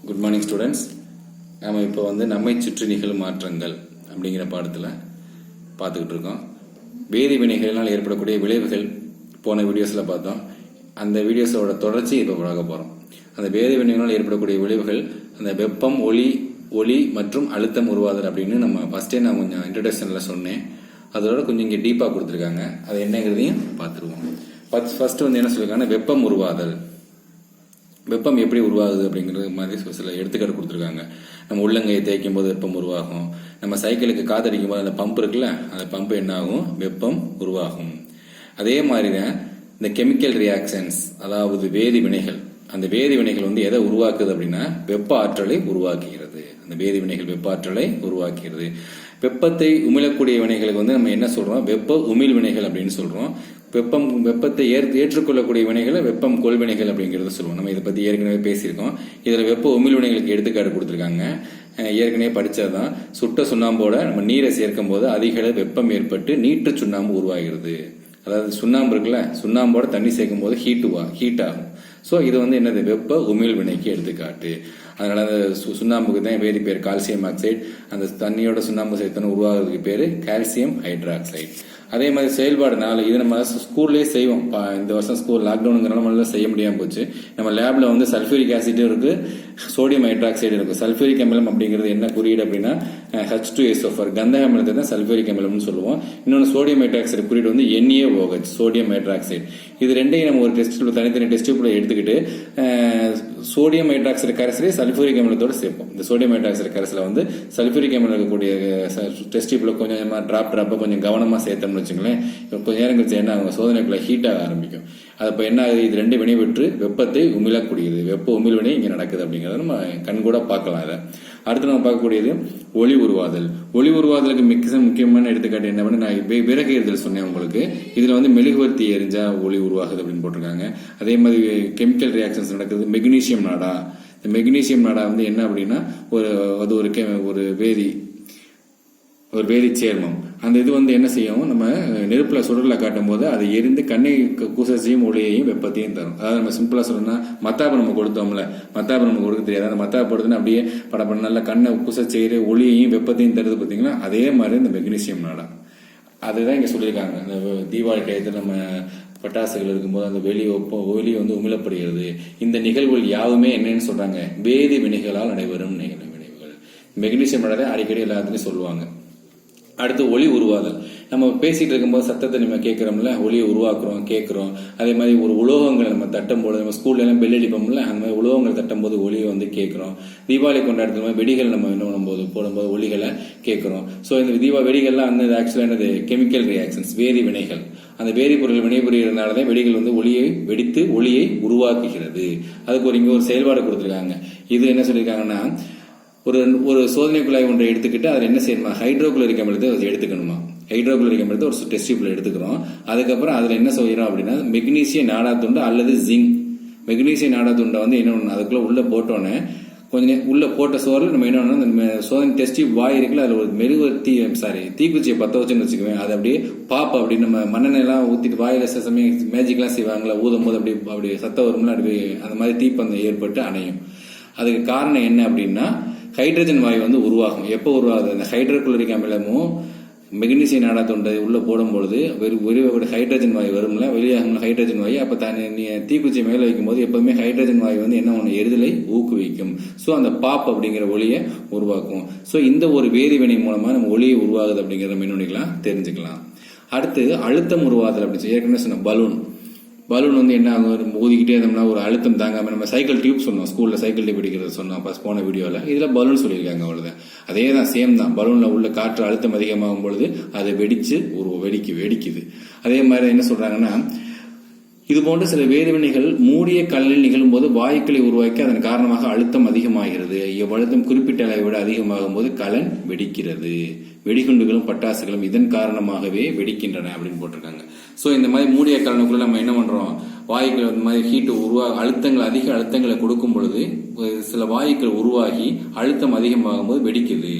Good morning students. நம்ம இப்போ நம்மை சுற்றி நிகழும் மாற்றங்கள் அப்படிங்கிற பாடத்தில் பார்த்துக்கிட்டு இருக்கோம். வேதி வினைகளினால் ஏற்படக்கூடிய விளைவுகள் போன வீடியோஸில் பார்த்தோம். அந்த வீடியோஸோட தொடர்ச்சி இப்போ பார்க்க போகிறோம். அந்த வேதி வினைகளினால் ஏற்படக்கூடிய விளைவுகள் அந்த வெப்பம், ஒளி மற்றும் அழுத்தம் உருவாதல் அப்படின்னு நம்ம ஃபர்ஸ்டே நான் கொஞ்சம் இன்ட்ரடக்ஷனில் சொன்னேன். அதோட கொஞ்சம் இங்கே டீப்பாக கொடுத்துருக்காங்க. அது என்னங்கிறதையும் பார்த்துருவோம். ஃபர்ஸ்ட் என்ன சொல்லியிருக்காங்கன்னா வெப்பம் உருவாதல். வெப்பம் எப்படி உருவாகுது அப்படிங்கிறது மாதிரி சில எடுத்துக்காட்டு கொடுத்துருக்காங்க. நம்ம உள்ளங்கையை தேய்க்கும் போது வெப்பம் உருவாகும். நம்ம சைக்கிளுக்கு காத்தடிக்கும் போது அந்த பம்ப் இருக்குல்ல, அந்த பம்ப் என்ன ஆகும், வெப்பம் உருவாகும். அதே மாதிரி தான் இந்த கெமிக்கல் ரியாக்ஷன்ஸ், அதாவது வேதி வினைகள். அந்த வேதி வினைகள் எதை உருவாக்குது அப்படின்னா வெப்ப ஆற்றலை உருவாக்குகிறது. அந்த வேதி வினைகள் வெப்ப ஆற்றலை உருவாக்குகிறது. வெப்பத்தை உமிழக்கூடிய வினைகளுக்கு நம்ம என்ன சொல்றோம், வெப்ப உமிழ் வினைகள் அப்படின்னு சொல்றோம். வெப்பத்தை ஏற்றுக்கொள்ளக்கூடிய வினைகளை வெப்பம் கொள்வினைகள் அப்படிங்கறத சொல்லுவோம். நம்ம இதை பத்தி ஏற்கனவே பேசியிருக்கோம். இதுல வெப்ப உமிழ் வினைகளுக்கு எடுத்துக்காட்டு கொடுத்திருக்காங்க. ஏற்கனவே படிச்சதுதான். சுட்ட சுண்ணாம்போட நம்ம நீரை சேர்க்கும் போது அதிக அளவு வெப்பம் ஏற்பட்டு நீட்டு சுண்ணாம்பு உருவாகிறது. அதாவது சுண்ணாம்பு இருக்குல்ல, சுண்ணாம்போட தண்ணி சேர்க்கும் போது ஹீட் ஆகும். ஸோ இது என்னது, வெப்ப உமிழ் வினைக்கு எடுத்துக்காட்டு. அதனால அந்த சுண்ணாம்புக்கு தான் வேதி பேர் கால்சியம் ஆக்சைடு. அந்த தண்ணியோட சுண்ணாம்பு சேர்த்தன உருவாகிறதுக்கு பேரு கால்சியம் ஹைட்ராக்சைடு. அதே மாதிரி செயல்பாடு 4 இது நம்ம ஸ்கூல்லேயே செய்வோம். இந்த வருஷம் ஸ்கூல் லாக்டவுனுங்கிறனால செய்ய முடியாம போச்சு. நம்ம லேப்ல சல்ஃபியூரிக் ஆசிடும் இருக்கு, சோடியம் ஹைட்ராக்சைடு இருக்கு. சல்ஃபியூரிக் அமிலம் அப்படிங்கிறது என்ன குறியீடு அப்படின்னா H2SO4, கந்தக அமிலத்தை தான் சல்ஃபியூரிக் அமிலம்னு சொல்லுவோம். இன்னொன்று சோடியம் ஹைட்ராக்சைடு குறியீடு NaOH, சோடியம் ஹைட்ராக்சைடு. இது ரெண்டையும் நம்ம ஒரு டெஸ்ட் தனித்தனி டெஸ்ட் எடுத்துக்கிட்டு சோடியம் ஹைட்ராக்சைடு கரைசலை சல்ஃபியூரிக் அமிலத்தோட சேர்ப்போம். இந்த சோடியம் ஹைட்ராக்சைடு கரைசல சல்ஃபியூரிக் அமிலம் இருக்கக்கூடிய டெஸ்ட் கொஞ்சம் டிராப்பா கொஞ்சம் கவனமா சேர்த்தோம்னு வச்சுங்களேன். கொஞ்ச நேரம் கழிச்சு என்ன ஆகும், சோதனைக்குள்ள ஹீட் ஆக ஆரம்பிக்கும். அது இப்போ என்ன ஆகுது, இது ரெண்டு வினை பெற்று வெப்பத்தை உமிழக்கூடியது. வெப்ப உமிழ் வினை இங்க நடக்குது அப்படிங்கறத நம்ம கண் கூட பார்க்கலாம். அதை அடுத்து நம்ம பார்க்கக்கூடியது ஒளி உருவாதல். ஒளி உருவாதலுக்கு முக்கியமான எடுத்துக்காட்டு என்ன பண்ண, நான் விறகு எரிதல் சொன்னேன் உங்களுக்கு. இதுல மெழுகுவர்த்தி எரிஞ்சா ஒளி உருவாகுது அப்படின்னு போட்டிருக்காங்க. அதே மாதிரி கெமிக்கல் ரியாக்ஷன்ஸ் நடக்குது. மெக்னீசியம் நாடா, இந்த மெக்னீசியம் நாடா என்ன அப்படின்னா ஒரு வேதி சேர்மம். அந்த இது என்ன செய்யும், நம்ம நெருப்புல சுடல காட்டும் போது அதை எரிந்து கண்ணை கூசையும் ஒளியையும் வெப்பத்தையும் தரும். அதாவது நம்ம சிம்பிளா சொல்லணும்னா மத்தாப்பு நம்ம கொடுத்தோம்ல, மத்தாப்பு நம்ம கொடுக்க தெரியாது. அந்த மத்தாப்பு போடுறதுன்னு அப்படியே படப்பட நல்ல கண்ணை கூசை செய்யற ஒளியையும் வெப்பத்தையும் தருது பார்த்தீங்கன்னா, அதே மாதிரி இந்த மெக்னீசியம் நாடா. அதுதான் இங்க சொல்லியிருக்காங்க. இந்த தீபாவளி டயத்தில் நம்ம பட்டாசுகள் இருக்கும்போது அந்த ஒளி உமிழப்படுகிறது. இந்த நிகழ்வுகள் யாவுமே என்னன்னு சொல்றாங்க, வேதி வினைகளால் நடைபெறும் வினைவுகள். மெக்னீசியம் நாடா அடிக்கடி எல்லாத்துலயும் சொல்லுவாங்க. அடுத்து ஒளி உருவாதல். நம்ம பேசிட்டு இருக்கும்போது சத்தத்தை நம்ம கேட்கிறோம்ல, ஒளியை உருவாக்குறோம், கேட்கிறோம். அதே மாதிரி ஒரு உலோகங்களை நம்ம தட்டும் போது, நம்ம ஸ்கூல்ல எல்லாம் பெல் அடிப்போம்ல, அந்த மாதிரி உலோகங்கள் தட்டும் போது ஒளியை கேட்கிறோம். தீபாவளி கொண்டாடுற வெடிகள் நம்ம என்ன போடும்போது ஒளிகளை கேட்கிறோம். ஸோ இந்த வெடிகள்லாம் ஆக்சுவலா என்னது, கெமிக்கல் ரியாக்ஷன்ஸ், வேதி வினைகள். அந்த வேதிப்பொருள் வினைபுரியறதுனாலதான் வெடிகள் ஒளியை வெடித்து ஒளியை உருவாக்குகிறது. அதுக்கு இங்க ஒரு செயல்பாடு கொடுத்திருக்காங்க. இது என்ன சொல்லியிருக்காங்கன்னா, ஒரு சோதனை குழாய் ஒன்றை எடுத்துக்கிட்டு அதில் என்ன செய்யணுமா, ஹைட்ரோகுளோரிக் அமிலத்தை எடுத்துக்கணுமா. ஹைட்ரோகுளோரிக் அமிலத்தை ஒரு டெஸ்ட் டியூப்ல எடுத்துக்கிறோம். அதுக்கப்புறம் அதுல என்ன செய்யறோம் அப்படின்னா, மெக்னீசிய நாடாத்துண்டு அல்லது ஜிங்க். மெக்னீசிய நாடாத்துண்டை என்ன பண்ணணும், அதுக்குள்ள உள்ள போட்டோன்னே கொஞ்சம் உள்ள போட்ட சோறில் நம்ம என்ன பண்ணணும், சோதனை டெஸ்ட் டியூப் வாய் இருக்குல்ல, அதுல ஒரு தீக்குச்சியை பத்த வச்சுன்னு வச்சுக்குவேன். அது அப்படியே பாப்பா அப்படி நம்ம மண்ணெண்ணெல்லாம் ஊத்திட்டு வாயில சமயம் மேஜிக்லாம் செய்வாங்களா, ஊதும் போது அப்படி சத்தம் வரும்ல, அப்படி அந்த மாதிரி தீப்பந்தம் ஏற்பட்டு அணையும். அதுக்கு காரணம் என்ன அப்படின்னா, ஹைட்ரஜன் வாயு உருவாகும். எப்போ உருவாகுது, அந்த ஹைட்ரோகுளோரிக் அமிலமும் மெக்னீசிய நாடாத்துண்டை உள்ள போடும்பொழுது ஒரு ஹைட்ரஜன் வாயு வரும்ல, வெளியாகும் ஹைட்ரஜன் வாயு. அப்ப தீக்குச்சி மேல வைக்கும் போது எப்பவுமே ஹைட்ரஜன் வாயு என்ன ஒண்ணு, எரிதலை ஊக்குவிக்கும். சோ அந்த பாப் அப்படிங்கிற ஒளியை உருவாக்கும். சோ இந்த ஒரு வேதிவினை மூலமா நம்ம ஒளியை உருவாகுது அப்படிங்கிற மின்னணுக்கலாம் தெரிஞ்சுக்கலாம். அடுத்து அழுத்தம் உருவாதல் அப்படின்னு ஏற்கனவே சொன்ன பலூன் என்ன ஆகும், ஊதிக்கிட்டே இருந்தோம்னா ஒரு அழுத்தம் தாங்காம, நம்ம சைக்கிள் டியூப் சொன்னோம், ஸ்கூல்ல சைக்கிள் டியூப் அடிக்கிறது சொன்னோம் போன வீடியோல. இதுல பலூன் சொல்லியிருக்காங்க, அவ்வளவுதான். அதே தான், சேம் தான். பலூன்ல உள்ள காற்று அழுத்தம் அதிகமாகும் பொழுது அது வெடிச்சு வெடிக்குது. அதே மாதிரி என்ன சொல்றாங்கன்னா, இது போன்ற சில வேதிவினைகள் மூடிய கலனில் நிகழும் போது வாயுக்களை உருவாக்கி அதன் காரணமாக அழுத்தம் அதிகமாகிறது. இவ்வழுத்தம் குறிப்பிட்ட அளவை விட அதிகமாகும் போது கலன் வெடிக்கிறது. வெடிகுண்டுகளும் பட்டாசுகளும் இதன் காரணமாகவே வெடிக்கின்றன அப்படின்னு போட்டிருக்காங்க. சோ இந்த மாதிரி மூடிய கலனுக்குள்ள நம்ம என்ன பண்றோம், வாயுக்கள் இந்த மாதிரி ஹீட் அதிக அழுத்தங்களை கொடுக்கும் பொழுது சில வாயுக்கள் உருவாகி அழுத்தம் அதிகமாகும் போது வெடிக்குது.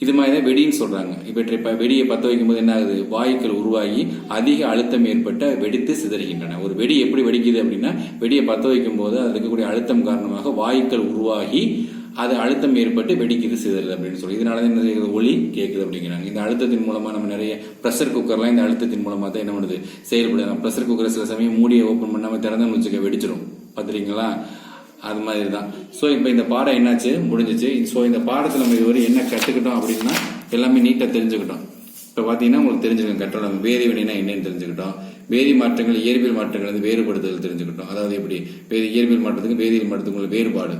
இது மாதிரிதான் வெடின்னு சொல்றாங்க. இப்ப வெடியை பத்த வைக்கும் போது என்ன ஆகுது, வாயுக்கள் உருவாகி அதிக அழுத்தம் ஏற்பட்ட வெடித்து சிதறுகின்றன. ஒரு வெடி எப்படி வெடிக்குது அப்படின்னா, வெடியை பத்த வைக்கும் போது அதுல இருக்கக்கூடிய அழுத்தம் காரணமாக வாயுக்கள் உருவாகி அது அழுத்தம் ஏற்பட்டு வெடிக்குது சிதறுது அப்படின்னு சொல்லி. இதனால என்ன செய்யுது, ஒலி கேட்குது அப்படிங்கிறாங்க. இந்த அழுத்தத்தின் மூலமா நம்ம நிறைய ப்ரெஷர் குக்கர்லாம் இந்த அழுத்தத்தின் மூலமா தான் என்ன பண்ணுது, செயல்படுது. ப்ரெஷர் குக்கர் சில சமயம் மூடியை ஓப்பன் பண்ணாம திறந்தோம்னு வச்சுக்க வெடிச்சிடும், பார்த்துருக்கீங்களா? அது மாதிரி தான். ஸோ இப்போ இந்த பாடம் என்னாச்சு, முடிஞ்சிச்சு. ஸோ இந்த பாடத்தில் நம்ம இதுவரை என்ன கற்றுக்கிட்டோம் அப்படின்னா எல்லாமே நீட்டாக தெரிஞ்சுக்கிட்டோம். இப்போ பார்த்தீங்கன்னா உங்களுக்கு தெரிஞ்சுக்கணும், கற்றோம் வேதி வினைனா என்னன்னு தெரிஞ்சுக்கிட்டோம். வேதி மாற்றங்கள் இயற்பியல் மாற்றங்கள் வந்து வேறுபடுதல் தெரிஞ்சுக்கிட்டோம். அதாவது எப்படி இயற்பியல் மாற்றத்துக்கு வேதியியல் மாற்றத்துக்கு உள்ள வேறுபாடு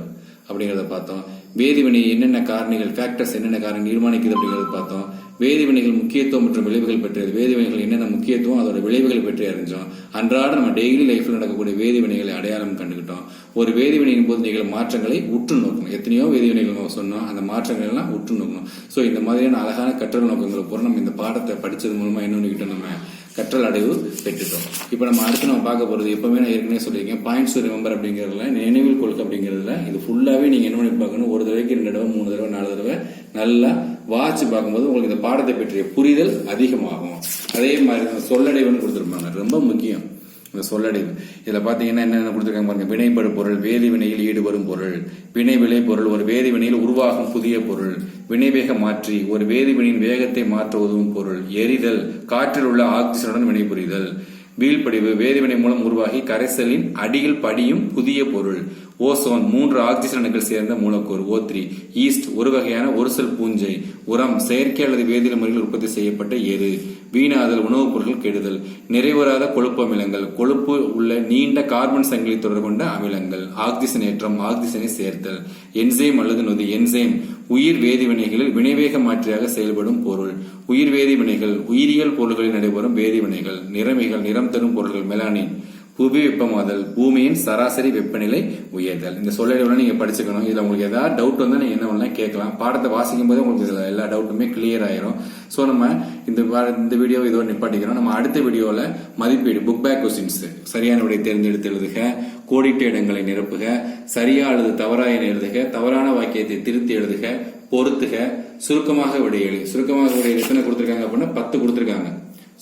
அப்படிங்கிறத பார்த்தோம். வேதிவினை என்னென்ன காரணிகள், ஃபேக்டர்ஸ் என்னென்ன காரணம் நிர்மாணிக்குது அப்படிங்கிறத பார்த்தோம். வேதிவினைகள் முக்கியத்துவம் மற்றும் விளைவுகள் பற்றியது, வேதிவினைகள் என்னென்ன முக்கியத்துவம் அதோட விளைவுகள் பற்றி அறிஞ்சோம். அன்றாட நம்ம டெய்லி லைஃப்ல நடக்கக்கூடிய வேதிவினைகளை அடையாளம் கண்டுகிட்டோம். ஒரு வேதிவினையின் போது நிகழும் மாற்றங்களை உற்று நோக்கணும். எத்தனையோ வேதிவினைகள் நம்ம சொன்னோம், அந்த மாற்றங்கள் எல்லாம் உற்று நோக்கணும். ஸோ இந்த மாதிரியான அழகான கற்றல் நோக்கங்களை பூரா நம்ம இந்த பாடத்தை படிச்சது மூலமா என்ன பண்ணிக்கிட்டோம், நம்ம கற்றல் அடைவு பெற்றுட்டோம். இப்போ நம்ம அடுத்து நம்ம பார்க்க போறது, எப்பவுமே நான் ஏற்கனவே சொல்லியிருக்கேன், பாயிண்ட்ஸ் டு ரிமெம்பர் அப்படிங்கிறதுல, நினைவில் கொள்கை அப்படிங்கிறதுல இது ஃபுல்லாவே நீங்க என்ன பண்ணி பார்க்கணும், ஒரு தடவைக்கு 2 தடவை 3 தடவை 4 தடவை நல்லா வாட்சி பார்க்கும்போது உங்களுக்கு இந்த பாடத்தை பற்றிய புரிதல் அதிகமாகும். அதே மாதிரி சொல்லடைவுன்னு கொடுத்துருப்பாங்க, ரொம்ப முக்கியம் இந்த சொல்லடைவு. இதுல பாத்தீங்கன்னா என்னென்ன கொடுத்துருக்காங்க பாருங்க. வினைப்படு பொருள், வேதி வினையில் ஈடுபடும் பொருள். வினை விளை பொருள், ஒரு வேதி வினையில் உருவாகும் புதிய பொருள். வினைவேக மாற்றி, ஒரு வேதிவினையின் வேகத்தை மாற்ற உதவும் பொருள். எரிதல், காற்றில் உள்ள ஆக்சிஜனுடன் வினைபுரிதல். வீழ்படிவு, வேதிவினை மூலம் உருவாகி கரைசலின் அடியில் படியும் புதிய பொருள். ஓசோன், 3 ஆக்சிஜன் அணுக்கள் சேர்ந்த மூலக்கூறு O3. ஈஸ்ட், ஒரு வகையான ஒருசல் பூஞ்சை. உரம், செயற்கை அல்லது வேதியியல் முறையில் உற்பத்தி செய்யப்பட்ட எரு. வீணாதல், உணவுப் பொருட்கள் கெடுதல். நிறைவராத கொழுப்பு அமிலங்கள், கொழுப்பு உள்ள நீண்ட கார்பன் சங்கிலி தொடர் கொண்ட அமிலங்கள். ஆக்சிஜனேற்றம், ஆக்சிஜனை சேர்த்தல். என்சைம் அல்லது நொதி, என்சைம், உயிர் வேதிவினைகளில் வினைவேக மாற்றியாக செயல்படும் பொருள். உயிர் வேதிவினைகள், உயிரியல் பொருள்களில் நடைபெறும் வேதிவினைகள். நிறமிகள், நிறம் தரும் பொருள்கள். மெலானின், புவி வெப்பமாதல், பூமியின் சராசரி வெப்பநிலை உயர்தல். இந்த சொல்லடைவுல நீங்க படிச்சுக்கணும். இதுல உங்களுக்கு ஏதாவது டவுட் வந்தா நீங்க என்ன பண்ணலாம், கேட்கலாம். பாடத்தை வாசிக்கும் போது உங்களுக்கு இதுல எல்லா டவுட்டுமே கிளியர் ஆயிரும். சோ நம்ம இந்த வீடியோ இதோட நிப்பாட்டிக்கிறோம். நம்ம அடுத்த வீடியோல மதிப்பீடு, புக் பேக் கொஸ்டின்ஸ், சரியான விடை தேர்ந்தெடுத்து எழுதுக, கோடிட்ட இடங்களை நிரப்புக, சரியா அல்லது தவறா என எழுதுக, தவறான வாக்கியத்தை திருத்தி எழுதுக, பொறுத்துக, சுருக்கமாக விடையெழு. சுருக்கமாக விடையெழு எத்தனை கொடுத்திருக்காங்க அப்படின்னா 10 கொடுத்திருக்காங்க.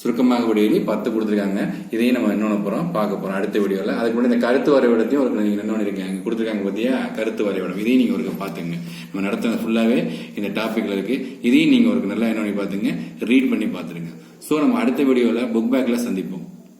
சுருக்கமாக விடையெழி 10 கொடுத்திருக்காங்க. இதையும் நம்ம என்ன போறோம், பார்க்க போறோம் அடுத்த வீடியோல. அதுக்கு முன்னாடி இந்த கருத்து வரைபடத்தையும் ஒரு நீங்க என்ன பண்ணிருக்கீங்க கொடுத்திருக்காங்க பாத்தியா, கருத்து வரைபடம். இதையும் நீங்க ஒரு பாத்துங்க. நம்ம நடத்துன ஃபுல்லாவே இந்த டாபிக்ல இருக்கு. இதையும் நீங்க ஒரு நல்லா என்ன பண்ணி பாத்துங்க, ரீட் பண்ணி பாத்துருங்க. சோ நம்ம அடுத்த வீடியோல புக் பேக்ல சந்திப்போம்.